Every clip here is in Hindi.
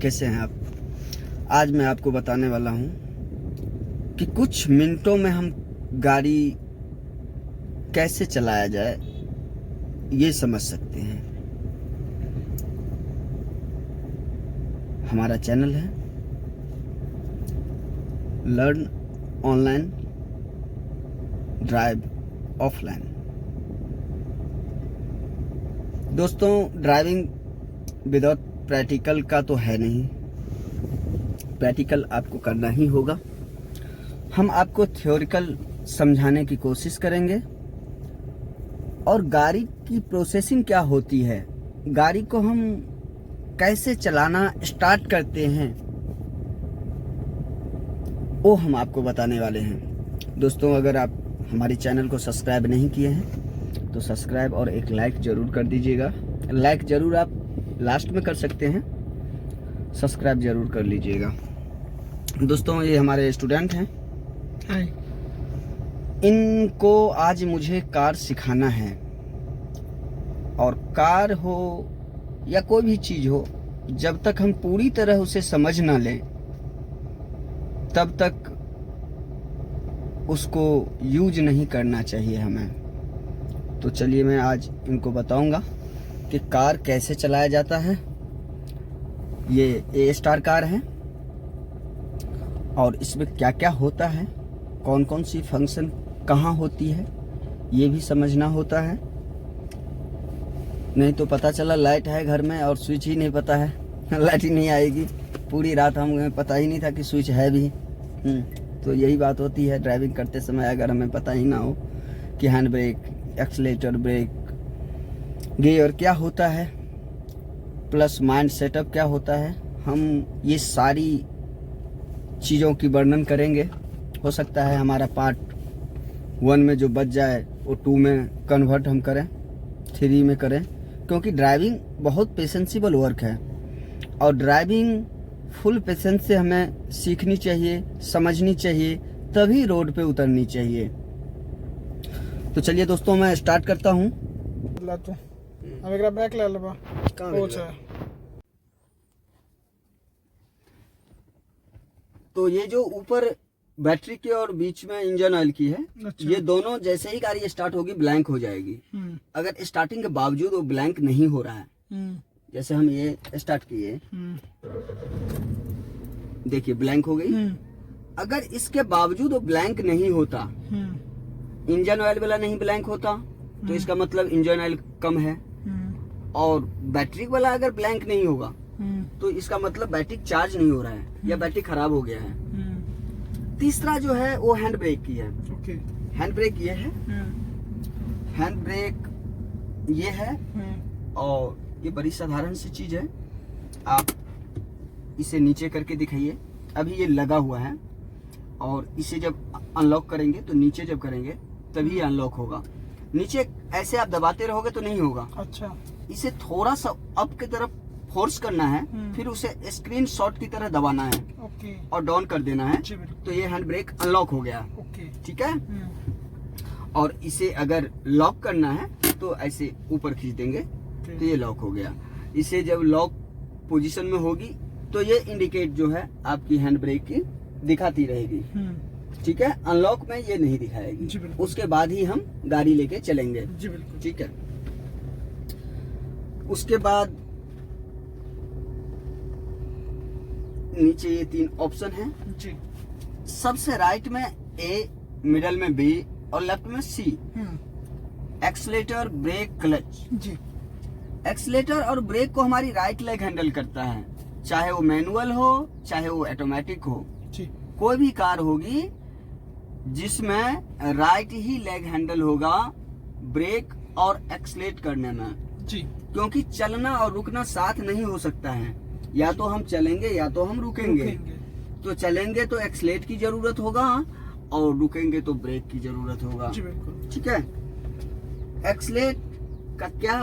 कैसे हैं आप। आज मैं आपको बताने वाला हूं कि कुछ मिनटों में हम गाड़ी कैसे चलाया जाए ये समझ सकते हैं। हमारा चैनल है लर्न ऑनलाइन ड्राइव ऑफलाइन। दोस्तों, ड्राइविंग विदाउट प्रैक्टिकल का तो है नहीं, प्रैक्टिकल आपको करना ही होगा। हम आपको थ्योरिकल समझाने की कोशिश करेंगे और गाड़ी की प्रोसेसिंग क्या होती है, गाड़ी को हम कैसे चलाना स्टार्ट करते हैं, वो हम आपको बताने वाले हैं। दोस्तों, अगर आप हमारे चैनल को सब्सक्राइब नहीं किए हैं तो सब्सक्राइब और एक लाइक ज़रूर कर दीजिएगा। लाइक ज़रूर आप लास्ट में कर सकते हैं, सब्सक्राइब ज़रूर कर लीजिएगा। दोस्तों, ये हमारे स्टूडेंट हैं। इनको आज मुझे कार सिखाना है, और कार हो या कोई भी चीज़ हो, जब तक हम पूरी तरह उसे समझ ना लें तब तक उसको यूज नहीं करना चाहिए हमें। तो चलिए मैं आज इनको बताऊंगा कि कार कैसे चलाया जाता है। ये ए स्टार कार है और इसमें क्या क्या होता है, कौन कौन सी फंक्शन कहाँ होती है, ये भी समझना होता है। नहीं तो पता चला लाइट है घर में और स्विच ही नहीं पता है, लाइट ही नहीं आएगी। पूरी रात हमें पता ही नहीं था कि स्विच है भी। तो यही बात होती है ड्राइविंग करते समय, अगर हमें पता ही ना हो कि hand brake, accelerator, brake, gear क्या होता है, प्लस माइंड सेटअप क्या होता है। हम ये सारी चीज़ों की वर्णन करेंगे। हो सकता है हमारा पार्ट 1 में जो बच जाए वो 2 में कन्वर्ट हम करें, 3 में करें, क्योंकि ड्राइविंग बहुत पेशेंसिबल वर्क है और ड्राइविंग फुल पेशेंस से हमें सीखनी चाहिए, समझनी चाहिए, तभी रोड पे उतरनी चाहिए। तो चलिए दोस्तों, मैं स्टार्ट करता हूँ। अब एकरा बैक ले लेबा कोच है। तो ये जो ऊपर बैटरी के और बीच में इंजन ऑयल की है, अच्छा। ये दोनों जैसे ही गाड़ी स्टार्ट होगी ब्लैंक हो जाएगी। अगर स्टार्टिंग के बावजूद वो ब्लैंक नहीं हो रहा है, जैसे हम ये स्टार्ट किए, देखिए ब्लैंक हो गई। अगर इसके बावजूद वो ब्लैंक नहीं होता, इंजन ऑयल वाला नहीं ब्लैंक होता, तो इसका मतलब इंजन ऑयल कम है। और बैटरी वाला अगर ब्लैंक नहीं होगा तो इसका मतलब बैटरी चार्ज नहीं हो रहा है या बैटरी खराब हो गया है। तीसरा जो है वो हैंड ब्रेक की है। हैंड ब्रेक ये है, हैंड ब्रेक ये है, और ये बड़ी साधारण सी चीज है। आप इसे नीचे करके दिखाइए। अभी ये लगा हुआ है और इसे जब अनलॉक करेंगे तो नीचे जब करेंगे तभी अनलॉक होगा। नीचे ऐसे आप दबाते रहोगे तो नहीं होगा। अच्छा। इसे थोड़ा सा अप की तरफ फोर्स करना है, फिर उसे स्क्रीन शॉट की तरह दबाना है। ओके। और डाउन कर देना है, तो ये हैंड ब्रेक अनलॉक हो गया। ओके। ठीक है। और इसे अगर लॉक करना है तो ऐसे ऊपर खींच देंगे तो ये लॉक हो गया। इसे जब लॉक पोजीशन में होगी तो ये इंडिकेट जो है आपकी हैंड ब्रेक की दिखाती रहेगी। ठीक है। अनलॉक में ये नहीं दिखाएगी। उसके बाद ही हम गाड़ी लेके चलेंगे। जी बिल्कुल। ठीक है। उसके बाद नीचे ये 3 ऑप्शन है जी। सबसे राइट में ए, मिडल में बी और लेफ्ट में सी। Accelerator, brake, clutch. जी। एक्सीलेटर और ब्रेक को हमारी राइट लेग हैंडल करता है, चाहे वो मैनुअल हो चाहे वो ऑटोमेटिक हो। जी। कोई भी कार होगी जिसमें राइट ही लेग हैंडल होगा ब्रेक और एक्सीलेट करने में। जी। क्योंकि चलना और रुकना साथ नहीं हो सकता है, या तो हम चलेंगे या तो हम रुकेंगे। तो चलेंगे तो एक्सीलेट की जरूरत होगा और रुकेंगे तो ब्रेक की जरूरत होगा। जी बिल्कुल। ठीक है। एक्सीलेट का क्या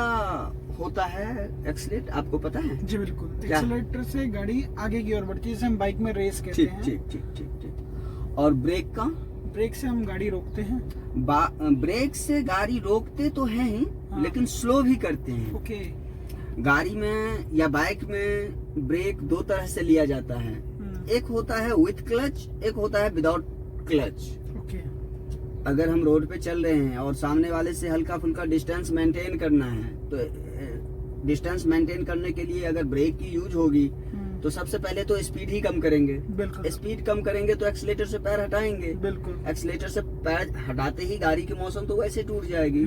होता है? एक्सीलेट आपको पता है? जी बिल्कुल। एक्सीलेटर से गाड़ी आगे की ओर बढ़ती है, जैसे हम बाइक में रेस कहते हैं। ठीक ठीक ठीक ठीक। और ब्रेक का? ब्रेक से हम गाड़ी रोकते हैं। ब्रेक से गाड़ी रोकते तो हैं ही, लेकिन स्लो भी करते हैं। ओके। गाड़ी में या बाइक में ब्रेक दो तरह से लिया जाता है। एक होता है विथ क्लच, एक होता है विदाउट क्लच। ओके। अगर हम रोड पे चल रहे हैं और सामने वाले से हल्का फुल्का डिस्टेंस मेंटेन करना है, तो डिस्टेंस मेंटेन करने के लिए अगर ब्रेक की यूज होगी तो सबसे पहले तो स्पीड ही कम करेंगे। बिल्कुल। स्पीड कम करेंगे तो एक्सीलेटर से पैर हटाएंगे। बिल्कुल। एक्सीलेटर से पैर हटाते ही गाड़ी की मोशन तो वैसे टूट जाएगी।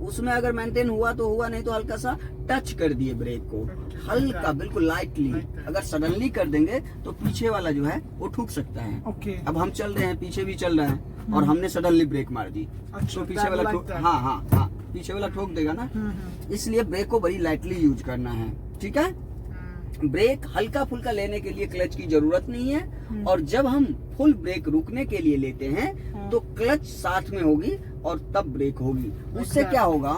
उसमें अगर मेंटेन हुआ तो हुआ, नहीं तो हल्का सा टच कर दिए ब्रेक को, हल्का बिल्कुल लाइटली। अगर सडनली कर देंगे तो पीछे वाला जो है वो ठुक सकता है। ओके। अब हम चल रहे हैं, पीछे भी चल रहा है और हमने सडनली ब्रेक मार दी, अच्छा, तो पीछे वाला ठोक, हाँ हाँ हाँ, पीछे वाला ठोक देगा ना। इसलिए ब्रेक को बड़ी लाइटली यूज करना है। ठीक है, ब्रेक हल्का फुल्का लेने के लिए क्लच की जरूरत नहीं है। और जब हम फुल ब्रेक रुकने के लिए लेते हैं तो क्लच साथ में होगी और तब ब्रेक होगी। उससे क्या होगा,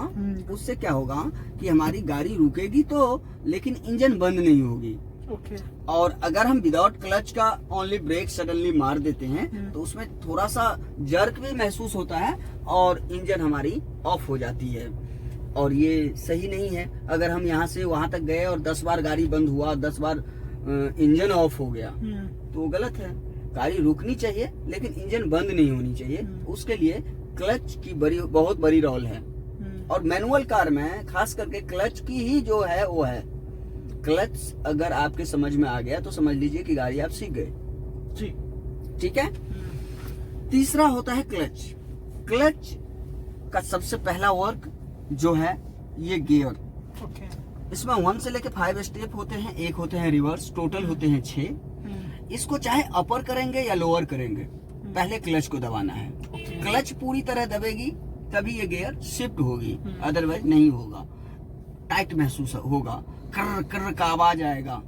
उससे क्या होगा कि हमारी गाड़ी रुकेगी तो, लेकिन इंजन बंद नहीं होगी। ओके। और अगर हम विदाउट क्लच का ओनली ब्रेक सडनली मार देते हैं तो उसमें थोड़ा सा जर्क भी महसूस होता है और इंजन हमारी ऑफ हो जाती है, और ये सही नहीं है। अगर हम यहाँ से वहां तक गए और 10 बार गाड़ी बंद हुआ, 10 बार इंजन ऑफ हो गया तो वो गलत है। गाड़ी रुकनी चाहिए लेकिन इंजन बंद नहीं होनी चाहिए। उसके लिए क्लच की बहुत बड़ी रोल है। और मैनुअल कार में खास करके क्लच की ही जो है वो है। क्लच अगर आपके समझ में आ गया तो समझ लीजिए कि गाड़ी आप सीख गए। जी। ठीक है। तीसरा होता है क्लच। क्लच का सबसे पहला वर्क जो है ये गियर। ओके। इसमें 1 से लेके 5 स्टेप होते हैं, एक होते हैं रिवर्स, टोटल होते हैं 6। इसको चाहे अपर करेंगे या लोअर करेंगे, पहले क्लच को दबाना है। क्लच पूरी तरह दबेगी तभी ये गियर शिफ्ट होगी, अदरवाइज नहीं होगा। टाइट महसूस होगा, कर्र कर्र का आवाज आएगा,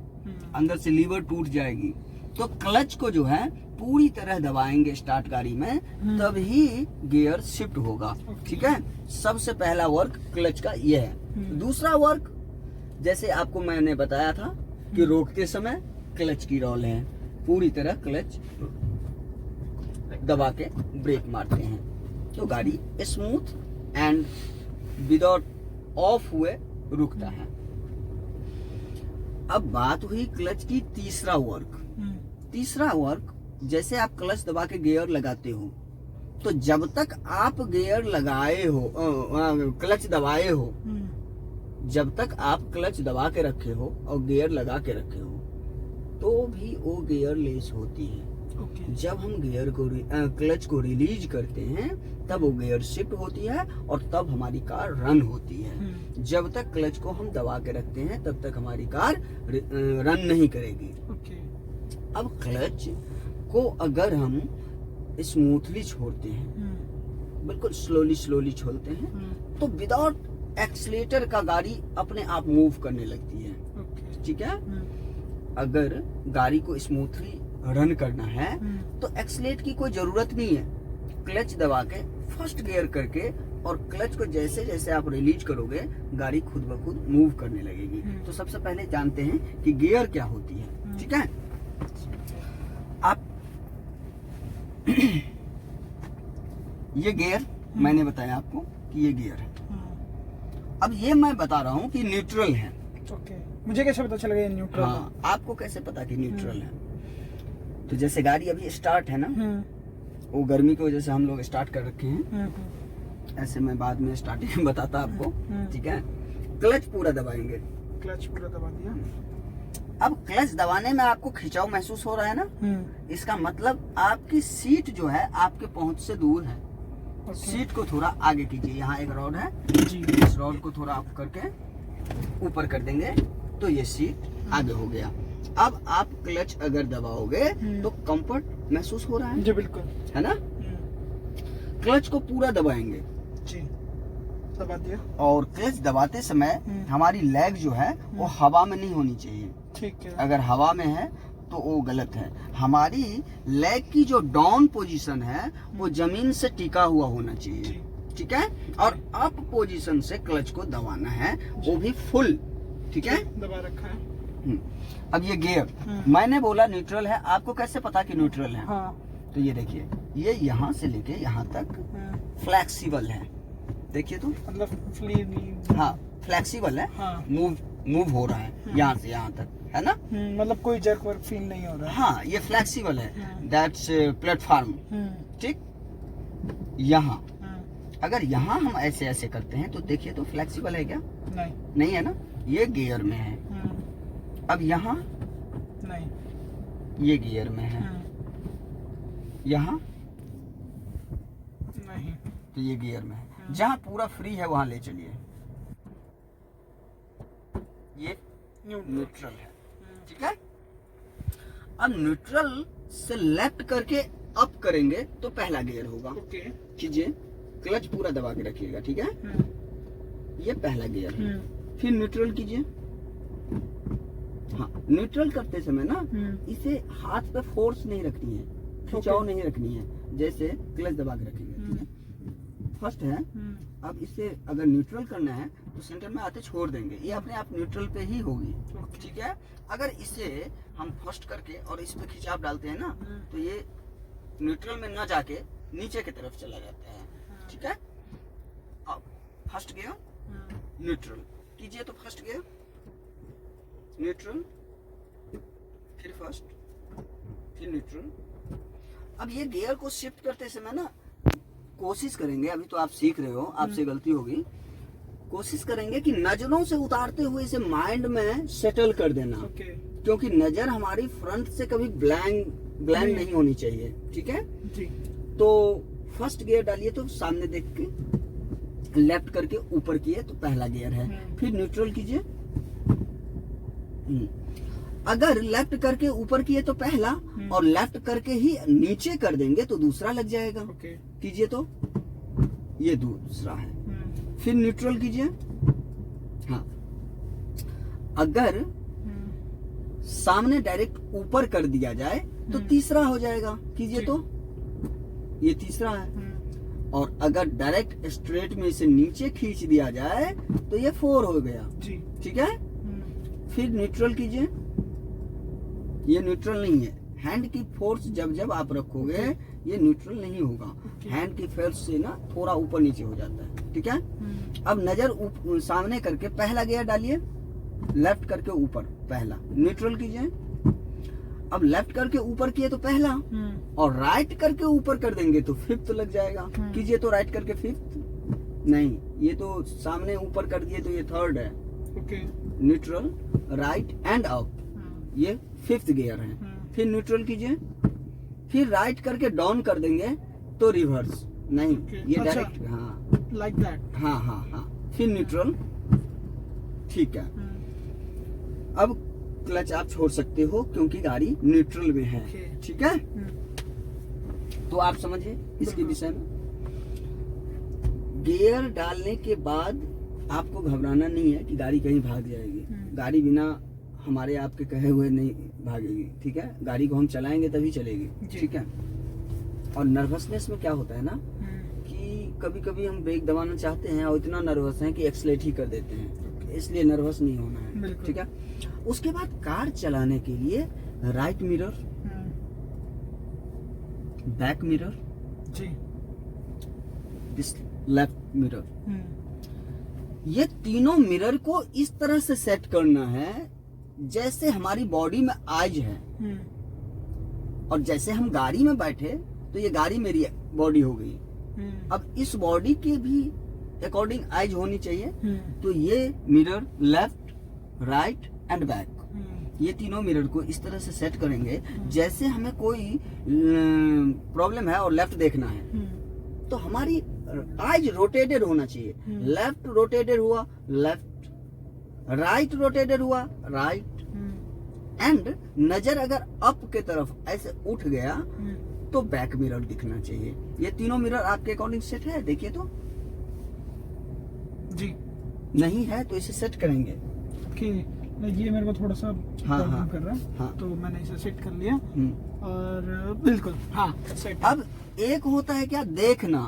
अंदर से लीवर टूट जाएगी। तो क्लच को जो है पूरी तरह दबाएंगे स्टार्ट गाड़ी में, तभी गियर शिफ्ट होगा। ठीक है, सबसे पहला वर्क क्लच का ये है। दूसरा वर्क जैसे आपको मैंने बताया था कि रोकते समय क्लच की रोल है, पूरी तरह क्लच दबा के ब्रेक मारते हैं तो गाड़ी स्मूथ एंड विदाउट ऑफ हुए रुकता है। अब बात हुई क्लच की तीसरा वर्क। तीसरा वर्क, जैसे आप क्लच दबा के गियर लगाते हो तो जब तक आप गियर लगाए हो, क्लच दबाए हो, जब तक आप क्लच दबा के रखे हो और गियर लगा के रखे हो तो भी वो गियर लेस होती है। जब हम गियर को क्लच को रिलीज करते हैं तब वो गियर शिफ्ट होती है और तब हमारी कार रन होती है। जब तक क्लच को हम दबा के रखते हैं तब तक हमारी कार रन नहीं करेगी। अब क्लच को अगर हम स्मूथली छोड़ते हैं, बिल्कुल स्लोली छोड़ते हैं, तो विदाउट एक्सीलेटर का गाड़ी अपने आप मूव करने लगती है। ठीक है, अगर गाड़ी को स्मूथली रन करना है तो एक्सीलेट की कोई जरूरत नहीं है। क्लच दबा के फर्स्ट गियर करके और क्लच को जैसे जैसे आप रिलीज करोगे गाड़ी खुद ब खुद मूव करने लगेगी। तो सबसे पहले जानते हैं कि गियर क्या होती है। ठीक है, आप ये गियर मैंने बताया आपको कि ये गियर है। अब ये मैं बता रहा हूँ कि न्यूट्रल है। ओके, मुझे कैसे पता चलेगा ये न्यूट्रल है? हाँ, आपको कैसे पता कि न्यूट्रल है? तो जैसे गाड़ी अभी स्टार्ट है ना, वो गर्मी की वजह से हम लोग स्टार्ट कर रखे हैं। ऐसे मैं बाद में स्टार्टिंग में बताता आपको। ठीक है, क्लच पूरा दबाएंगे। क्लच पूरा दबा दिया। अब क्लच दबाने में आपको खिंचाव महसूस हो रहा है ना, इसका मतलब आपकी सीट जो है आपके पहुंच से दूर है। सीट को थोड़ा आगे कीजिए, यहाँ एक रॉड है जी, इस रॉड को थोड़ा आप करके ऊपर कर देंगे तो ये सीट आगे हो गया। अब आप क्लच अगर दबाओगे तो कंफर्ट महसूस हो रहा है जी, बिल्कुल, है ना। क्लच को पूरा दबाएंगे जी, दबा दिया। और क्लच दबाते समय हमारी लेग जो है वो हवा में नहीं होनी चाहिए। ठीक है, अगर हवा में है तो वो गलत है। हमारी लेग की जो डाउन पोजीशन है वो जमीन से टिका हुआ होना चाहिए। ठीक है, और अप पोजीशन से क्लच को दबाना है, वो भी फुल। ठीक है, दबा रखा है। अब ये गियर मैंने बोला न्यूट्रल है, आपको कैसे पता कि न्यूट्रल है? हाँ। तो ये देखिए, ये यहाँ से लेके यहाँ तक फ्लेक्सिबल है। देखिए तो, मतलब हाँ फ्लेक्सिबल है, हाँ। मूव मूव हो रहा है यहाँ से यहाँ तक, है ना। मतलब कोई जर्क वर्क फील नहीं हो रहा है। हाँ, ये फ्लेक्सिबल है, दैट्स प्लेटफॉर्म। ठीक, यहाँ अगर यहाँ हम ऐसे ऐसे करते हैं तो देखिए तो फ्लेक्सिबल है क्या? नहीं है ना, ये गियर में है। अब यहाँ नहीं, ये गियर में है, यहाँ नहीं, तो ये गियर में है। जहाँ पूरा फ्री है वहां ले चलिए, ये न्यूट्रल है। ठीक है, अब न्यूट्रल से लेफ्ट करके अप करेंगे तो पहला गियर होगा। ओके, कीजिए, क्लच पूरा दबा के रखिएगा। ठीक है, ये पहला गियर है। फिर न्यूट्रल कीजिए। हाँ, न्यूट्रल करते समय ना इसे हाथ पे फोर्स नहीं रखनी है, खिंचाव नहीं रखनी है, जैसे क्लच दबा के रखेंगे। ठीक है, फर्स्ट है। अब इसे अगर न्यूट्रल करना है तो सेंटर में आते छोड़ देंगे, ये अपने आप न्यूट्रल पे ही होगी। ठीक है, अगर इसे हम फर्स्ट करके और इस पे खिंचाव डालते हैं ना तो ये न्यूट्रल में न जाके नीचे की तरफ चला जाता है। ठीक है, अब फर्स्ट गियर न्यूट्रल कीजिए, तो फर्स्ट गियर न्यूट्रल, फिर फर्स्ट, फिर न्यूट्रल। अब ये गियर को शिफ्ट करते समय ना कोशिश करेंगे, अभी तो आप सीख रहे हो, आपसे गलती होगी, कोशिश करेंगे कि नजरों से उतारते हुए इसे माइंड में सेटल कर देना। क्योंकि नजर हमारी फ्रंट से कभी ब्लैंक नहीं होनी चाहिए। ठीक है जी। तो फर्स्ट गियर डालिए तो सामने देख के लेफ्ट करके ऊपर किए तो पहला गियर है। फिर न्यूट्रल कीजिए। अगर लेफ्ट करके ऊपर किए तो पहला, और लेफ्ट करके ही नीचे कर देंगे तो दूसरा लग जाएगा। कीजिए तो ये दूसरा है। फिर न्यूट्रल कीजिए। हाँ, अगर सामने डायरेक्ट ऊपर कर दिया जाए तो तीसरा हो जाएगा। कीजिए तो ये तीसरा है। और अगर डायरेक्ट स्ट्रेट में इसे नीचे खींच दिया जाए तो ये 4 हो गया। ठीक है, फिर न्यूट्रल कीजिए। ये न्यूट्रल नहीं है, हैंड की फोर्स जब जब आप रखोगे ये न्यूट्रल नहीं होगा। हैंड की फोर्स से ना थोड़ा ऊपर नीचे हो जाता है। ठीक है, अब नजर सामने करके पहला गियर डालिए, लेफ्ट करके ऊपर पहला, न्यूट्रल कीजिए। अब लेफ्ट करके ऊपर किए तो पहला, और राइट करके ऊपर कर देंगे तो फिफ्थ लग जाएगा। कीजिए तो राइट करके फिफ्थ, नहीं ये तो सामने ऊपर कर दिए तो ये थर्ड है। न्यूट्रल, राइट एंड अप, ये फिफ्थ गियर है। फिर न्यूट्रल कीजिए, फिर राइट करके डाउन कर देंगे तो रिवर्स, नहीं ये डायरेक्ट। हाँ, लाइक दैट। हाँ हाँ हाँ, फिर न्यूट्रल। ठीक है, अब क्लच आप छोड़ सकते हो क्योंकि गाड़ी न्यूट्रल में है। ठीक है, तो आप समझिए इसके विषय में। गियर डालने के बाद आपको घबराना नहीं है कि गाड़ी कहीं भाग जाएगी। गाड़ी बिना हमारे आपके कहे हुए नहीं भागेगी। ठीक है, गाड़ी को हम चलाएंगे तभी चलेगी। ठीक है, और नर्वसनेस में क्या होता है ना कि कभी कभी हम ब्रेक दबाना चाहते हैं और इतना नर्वस हैं कि एक्सलेट ही कर देते हैं, इसलिए नर्वस नहीं होना है। ठीक है, उसके बाद कार चलाने के लिए right mirror, back mirror, this left mirror, ये तीनों मिरर को इस तरह से सेट करना है जैसे हमारी बॉडी में आइज है। और जैसे हम गाड़ी में बैठे तो ये गाड़ी मेरी बॉडी हो गई। अब इस बॉडी के भी अकॉर्डिंग आइज होनी चाहिए। तो ये mirror left, right and back, ये तीनों मिरर को इस तरह से सेट करेंगे जैसे हमें कोई प्रॉब्लम है और लेफ्ट देखना है तो हमारी आइज रोटेटेड होना चाहिए। लेफ्ट रोटेटेड हुआ लेफ्ट, राइट रोटेटेड हुआ राइट, एंड नजर अगर अप के तरफ ऐसे उठ गया तो बैक मिरर दिखना चाहिए। ये तीनों मिरर आपके अकॉर्डिंग सेट है, देखिए तो जी। नहीं है तो इसे सेट करेंगे। ये मेरे को थोड़ा सा प्रॉब्लम कर रहा है। हाँ, तो मैंने इसे सेट कर लिया और बिल्कुल हाँ सेट। अब एक होता है क्या देखना,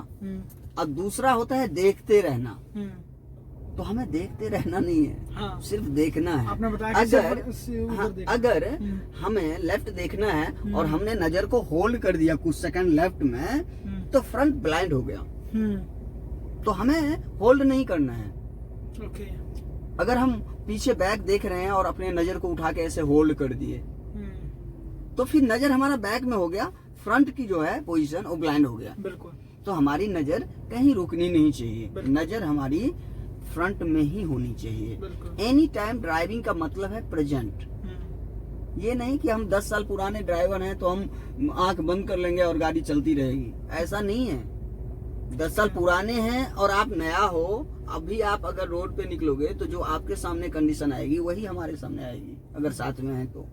अब दूसरा होता है देखते रहना। तो हमें देखते रहना नहीं है, हाँ, सिर्फ देखना है। आपने बताया अगर हमें लेफ्ट देखना है और हमने नजर को होल्ड कर दिया कुछ सेकंड लेफ्ट में तो फ्रंट ब्लाइंड हो गया। तो हमें होल्ड नहीं करना है। अगर हम पीछे बैक देख रहे हैं और अपने नजर को उठा के ऐसे होल्ड कर दिए तो फिर नजर हमारा बैक में हो गया, फ्रंट की जो है पोजीशन वो ब्लाइंड हो गया। बिल्कुल। तो हमारी नजर कहीं रुकनी नहीं चाहिए, नजर हमारी फ्रंट में ही होनी चाहिए। एनी टाइम ड्राइविंग का मतलब है प्रेजेंट। ये नहीं कि हम 10 साल पुराने ड्राइवर हैं तो हम आंख बंद कर लेंगे और गाड़ी चलती रहेगी, ऐसा नहीं है। 10 साल पुराने हैं और आप नया हो, अभी आप अगर रोड पे निकलोगे तो जो आपके सामने कंडीशन आएगी वही हमारे सामने आएगी अगर साथ में है तो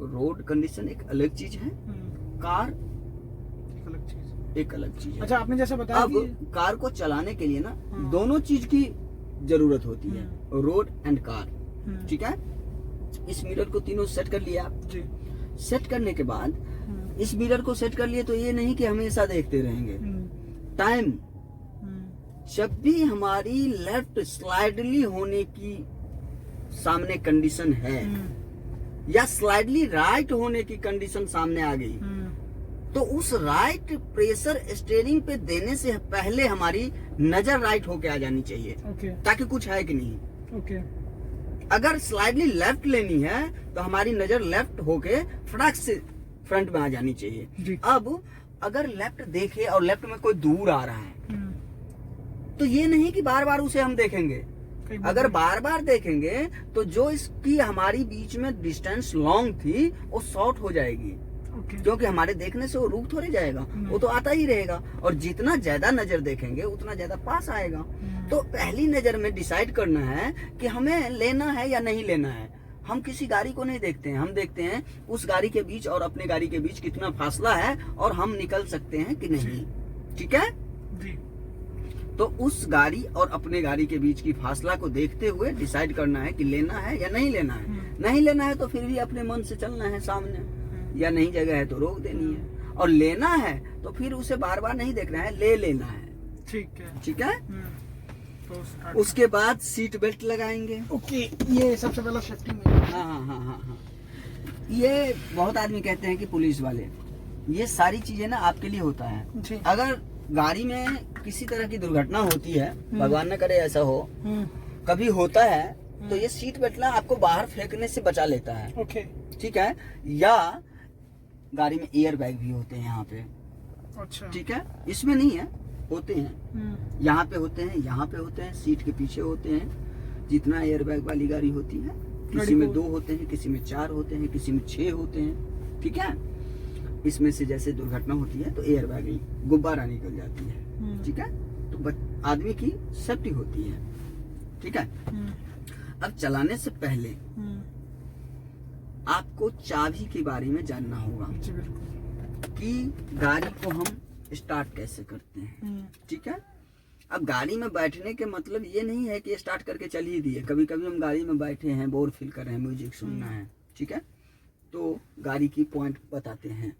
रोड कंडीशन एक अलग चीज है, कार एक अलग चीज है। अच्छा, आपने जैसे बताया अब कार को चलाने के लिए ना दोनों चीज की जरूरत होती है, रोड एंड कार। ठीक है, इस मिरर को तीनों सेट कर लिया आप जी। सेट करने के बाद इस मिरर को सेट कर लिए तो ये नहीं कि हमेशा देखते रहेंगे। टाइम जब भी हमारी लेफ्ट स्लाइडली होने की सामने कंडीशन है या स्लाइडली राइट होने की कंडीशन सामने आ गई तो उस राइट प्रेशर स्टीयरिंग पे देने से पहले हमारी नजर राइट होके आ जानी चाहिए ताकि कुछ है कि नहीं। अगर स्लाइडली लेफ्ट लेनी है तो हमारी नजर लेफ्ट होके फटाक से फ्रंट में आ जानी चाहिए। अब अगर लेफ्ट देखे और लेफ्ट में कोई दूर आ रहा है तो ये नहीं कि बार बार उसे हम देखेंगे। अगर बार बार देखेंगे तो जो इसकी हमारी बीच में डिस्टेंस लॉन्ग थी वो शॉर्ट हो जाएगी क्योंकि हमारे देखने से वो रुक थोड़ी जाएगा, वो तो आता ही रहेगा और जितना ज्यादा नजर देखेंगे उतना ज्यादा पास आएगा। तो पहली नजर में डिसाइड करना है कि हमें लेना है या नहीं लेना है। हम किसी गाड़ी को नहीं देखते हैं, हम देखते हैं उस गाड़ी के बीच और अपने गाड़ी के बीच कितना फासला है और हम निकल सकते हैं कि नहीं। ठीक है जी। तो उस गाड़ी और अपने गाड़ी के बीच की फासला को देखते हुए डिसाइड करना है कि लेना है या नहीं लेना है। नहीं लेना है तो फिर भी अपने मन से चलना है सामने, या नहीं जगह है तो रोक देनी है, और लेना है तो फिर उसे बार बार नहीं देखना है, ले लेना है। ठीक है। तो उसके बाद सीट बेल्ट लगाएंगे। ओके, ये सबसे पहला सेफ्टी में। हाँ। ये बहुत आदमी कहते हैं कि पुलिस वाले, ये सारी चीजें ना आपके लिए होता है। अगर गाड़ी में किसी तरह की दुर्घटना होती है, भगवान न करे ऐसा हो, कभी होता है तो ये सीट बेल्ट ना आपको बाहर फेंकने से बचा लेता है। ओके, ठीक है। या गाड़ी में एयर बैग भी होते हैं यहाँ पे। अच्छा, ठीक है, इसमें नहीं है, होते हैं यहाँ पे होते हैं, यहाँ पे होते हैं, सीट के पीछे होते हैं। जितना एयर बैग वाली गाड़ी होती है, किसी में 2 होते हैं, किसी में 4 होते हैं, किसी में 6 होते हैं। ठीक है, इसमें से जैसे दुर्घटना होती है तो एयर बैग गुब्बारा निकल जाती है। ठीक है, तो आदमी की सेफ्टी होती है। ठीक है। अब चलाने से पहले आपको चाबी के बारे में जानना होगा कि गाड़ी को हम स्टार्ट कैसे करते हैं। ठीक है। अब गाड़ी में बैठने के मतलब ये नहीं है कि स्टार्ट करके चल ही दिए। कभी कभी हम गाड़ी में बैठे हैं, बोर फील कर रहे हैं, म्यूजिक सुनना है। ठीक है, तो गाड़ी की पॉइंट बताते हैं।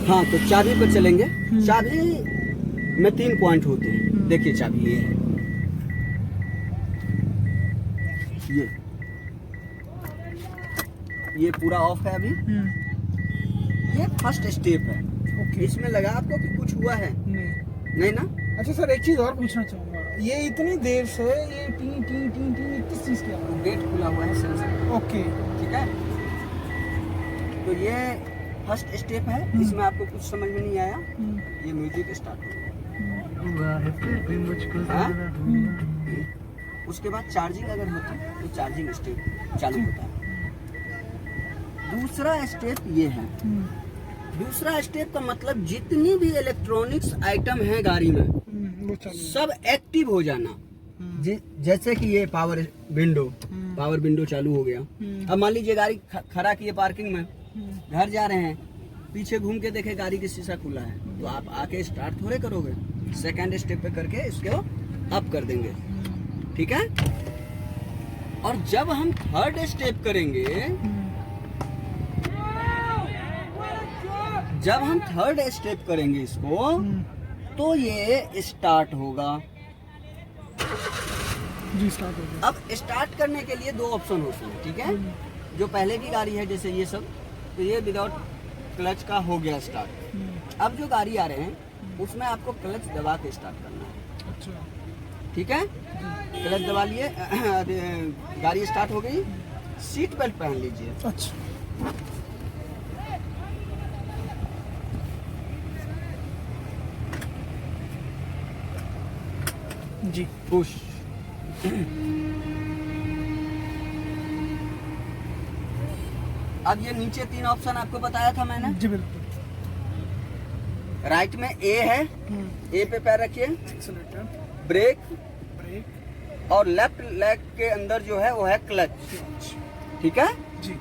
हाँ, तो चाबी पर चलेंगे। चाबी में 3 पॉइंट होते हैं। देखिए चाबी ये है, ये पूरा ऑफ है अभी। ये फर्स्ट स्टेप है। इसमें लगा आपको कि कुछ हुआ है? नहीं ना। अच्छा सर, एक चीज और पूछना चाहूंगा, ये इतनी देर से ये टी किस चीज की आवाज? गेट खुला हुआ है सेंसर। ओके, ठीक है। तो ये फर्स्ट स्टेप है। इसमें आपको कुछ समझ में नहीं आया, ये म्यूजिक स्टार्ट हो गया। उसके बाद चार्जिंग अगर होती है तो चार्जिंग स्टेप चालू होता है। दूसरा स्टेप ये है। दूसरा स्टेप का मतलब जितनी भी इलेक्ट्रॉनिक्स आइटम है गाड़ी में सब एक्टिव हो जाना। जैसे कि ये पावर विंडो चालू हो गया। अब मान लीजिए गाड़ी खड़ा किए पार्किंग में, घर जा रहे हैं, पीछे घूम के देखे गाड़ी की शीशा खुला है, तो आप आके स्टार्ट थोड़े करोगे, सेकंड स्टेप पे करके इसको अप कर देंगे। ठीक है। और जब हम थर्ड स्टेप करेंगे, जब हम थर्ड स्टेप करेंगे इसको, तो ये स्टार्ट होगा। जी, स्टार्ट होगा। अब स्टार्ट करने के लिए 2 ऑप्शन होते हैं। ठीक है। जो पहले की गाड़ी है जैसे ये सब, तो ये विदाउट क्लच का हो गया स्टार्ट। अब जो गाड़ी आ रहे हैं उसमें आपको क्लच दबा के स्टार्ट करना है। अच्छा। ठीक है, क्लच दबा लिए, गाड़ी स्टार्ट हो गई, सीट बेल्ट पहन लीजिए। अच्छा जी, पुश। अब ये नीचे 3 ऑप्शन आपको बताया था मैंने। जी बिल्कुल। राइट में ए है, ए पे पैर रखिए, एक्सेलेरेटर, ब्रेक, ब्रेक, और लेफ्ट लेग के अंदर जो है वो है क्लच। क्लच। ठीक है, जी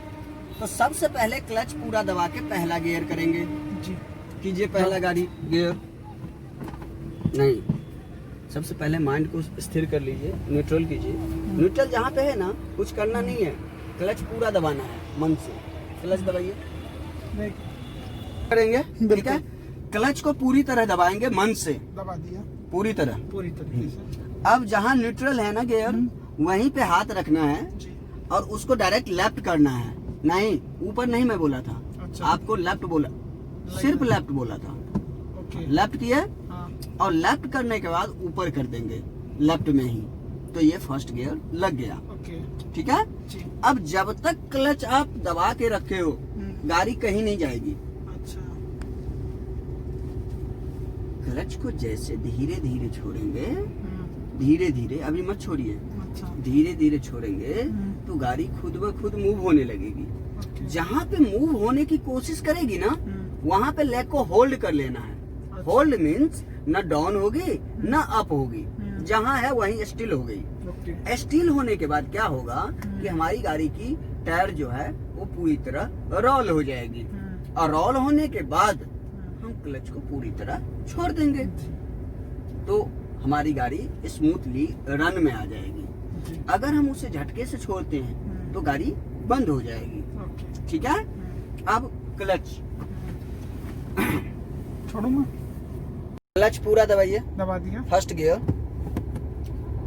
तो सबसे पहले क्लच पूरा दबा के पहला गियर करेंगे। जी, कीजिए पहला गाड़ी गियर। नहीं, सबसे पहले माइंड को स्थिर कर लीजिए, न्यूट्रल कीजिए। न्यूट्रल जहाँ पे है ना, कुछ करना नहीं है, क्लच पूरा दबाना है मन से। क्लच दबाइए, नहीं करेंगे, ठीक है। क्लच को पूरी तरह दबाएंगे मन से, दबा दिया पूरी तरह। पूरी तरीके से। अब जहाँ न्यूट्रल है ना गियर, वहीं पे हाथ रखना है जी, और उसको डायरेक्ट लेफ्ट करना है। नहीं, ऊपर नहीं मैं बोला था, अच्छा। आपको लेफ्ट बोला, सिर्फ लेफ्ट बोला था। ओके, लेफ्ट किया, हाँ, और लेफ्ट करने के बाद ऊपर कर देंगे लेफ्ट में ही, तो ये फर्स्ट गियर लग गया। ओके ठीक है, जी, अब जब तक क्लच आप दबा के रखे हो, गाड़ी कहीं नहीं जाएगी। अच्छा, क्लच को जैसे धीरे धीरे छोड़ेंगे, धीरे धीरे, अभी मत छोड़िए, अच्छा, धीरे धीरे छोड़ेंगे तो गाड़ी खुद ब खुद मूव होने लगेगी। ओके, जहाँ पे मूव होने की कोशिश करेगी ना, वहाँ पे लेग को होल्ड कर लेना है। अच्छा। होल्ड मीन्स न डाउन होगी न अप होगी, जहाँ है वहीं स्टिल हो गई। ओके, स्टिल होने के बाद क्या होगा कि हमारी गाड़ी की टायर जो है वो पूरी तरह रोल हो जाएगी, और रोल होने के बाद हम क्लच को पूरी तरह छोड़ देंगे, तो हमारी गाड़ी स्मूथली रन में आ जाएगी। जी, अगर हम उसे झटके से छोड़ते हैं तो गाड़ी बंद हो जाएगी। ओके, ठीक है, अब क्लच, छोड़ू मैं, क्लच पूरा दबाइए, दबा दिया, फर्स्ट गियर।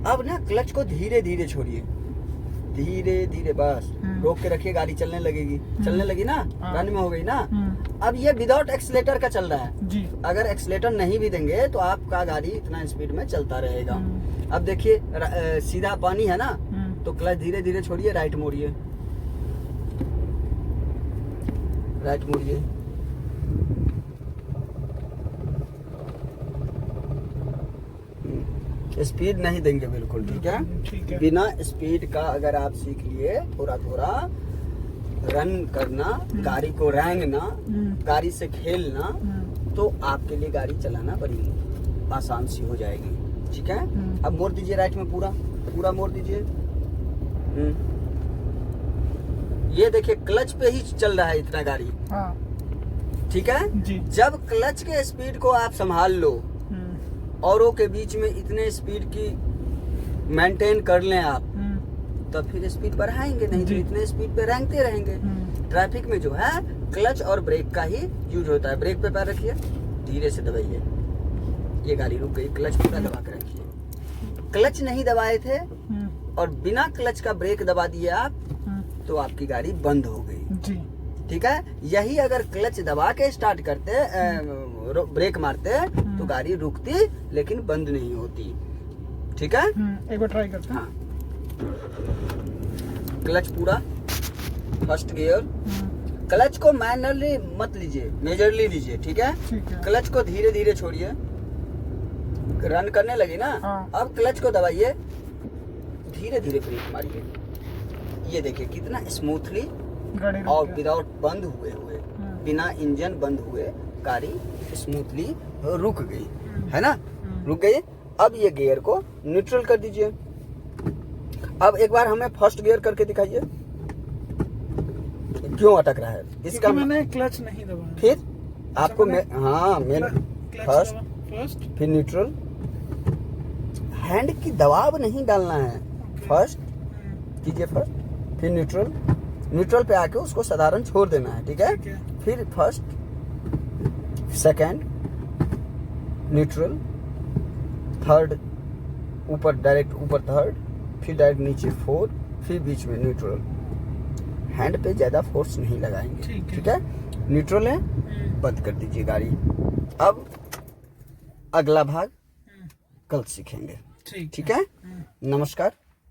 अब ना क्लच को धीरे धीरे छोड़िए, धीरे धीरे, बस रोक के रखिए, गाड़ी चलने लगेगी। चलने लगी ना, हाँ। रन में हो गई ना। अब ये विदाउट एक्सीलेटर का चल रहा है। जी, अगर एक्सीलेटर नहीं भी देंगे तो आपका गाड़ी इतना स्पीड में चलता रहेगा। अब देखिए, सीधा पानी है ना, तो क्लच धीरे धीरे छोड़िए, राइट मोड़िए, राइट मोड़िए, स्पीड नहीं देंगे बिल्कुल, ठीक है। ठीक है, बिना स्पीड का अगर आप सीख लिए थोड़ा थोड़ा रन करना, गाड़ी को रेंगना, गाड़ी से खेलना, तो आपके लिए गाड़ी चलाना बड़ी आसान सी हो जाएगी। ठीक है, अब मोड़ दीजिए राइट में, पूरा पूरा मोड़ दीजिए। ये देखिए क्लच पे ही चल रहा है इतना गाड़ी, हाँ, ठीक है। जी, जब क्लच के स्पीड को आप संभाल लो, औरों के बीच में इतने स्पीड की मेंटेन कर लें आप, तो फिर स्पीड बढ़ाएंगे, नहीं तो जी। इतने स्पीड पे रेंगते रहेंगे। ट्रैफिक में जो है क्लच और ब्रेक का ही यूज होता है। ब्रेक पे पैर रखिए, धीरे से दबाइए, ये गाड़ी रुक गई। क्लच पूरा दबा के रखिए। क्लच नहीं दबाए थे और बिना क्लच का ब्रेक दबा दिए आप, तो आपकी गाड़ी बंद हो गई। जी, ठीक है, यही अगर क्लच दबा के स्टार्ट करते, ब्रेक मारते, तो गाड़ी रुकती लेकिन बंद नहीं होती। ठीक है, एक बार ट्राई करते हैं। हाँ, क्लच पूरा, फर्स्ट गियर। क्लच को मैनुअली मत लीजिए, मेजरली लीजिए, ठीक है। ठीक है, क्लच को धीरे धीरे छोड़िए, रन करने लगी ना, हाँ। अब क्लच को दबाइए, धीरे धीरे ब्रेक मारिए। ये देखिए कितना स्मूथली गाड़ी और रुक गया। विदाउट बंद हुए बिना इंजन बंद हुए गाड़ी स्मूथली रुक गई, है ना, रुक गई। अब ये गियर को न्यूट्रल कर दीजिए। अब एक बार हमें फर्स्ट गियर करके दिखाइए, क्यों अटक रहा है इसका। क्योंकि मैंने क्लच नहीं दबाया। फिर आपको हाँ क्लच फर्स्ट, फर्स्ट, फिर न्यूट्रल। हैंड की दबाव नहीं डालना है, फर्स्ट कीजिए, फर्स्ट, फिर न्यूट्रल। न्यूट्रल पे आके उसको साधारण छोड़ देना है, ठीक है। ठीक है, फिर फर्स्ट, सेकंड, न्यूट्रल, थर्ड, ऊपर डायरेक्ट ऊपर थर्ड, फिर डायरेक्ट नीचे फोर्थ, फिर बीच में न्यूट्रल। हैंड पे ज्यादा फोर्स नहीं लगाएंगे, ठीक है। ठीक है। न्यूट्रल है, बंद कर दीजिए गाड़ी। अब अगला भाग कल सीखेंगे। ठीक ठीक है, नमस्कार।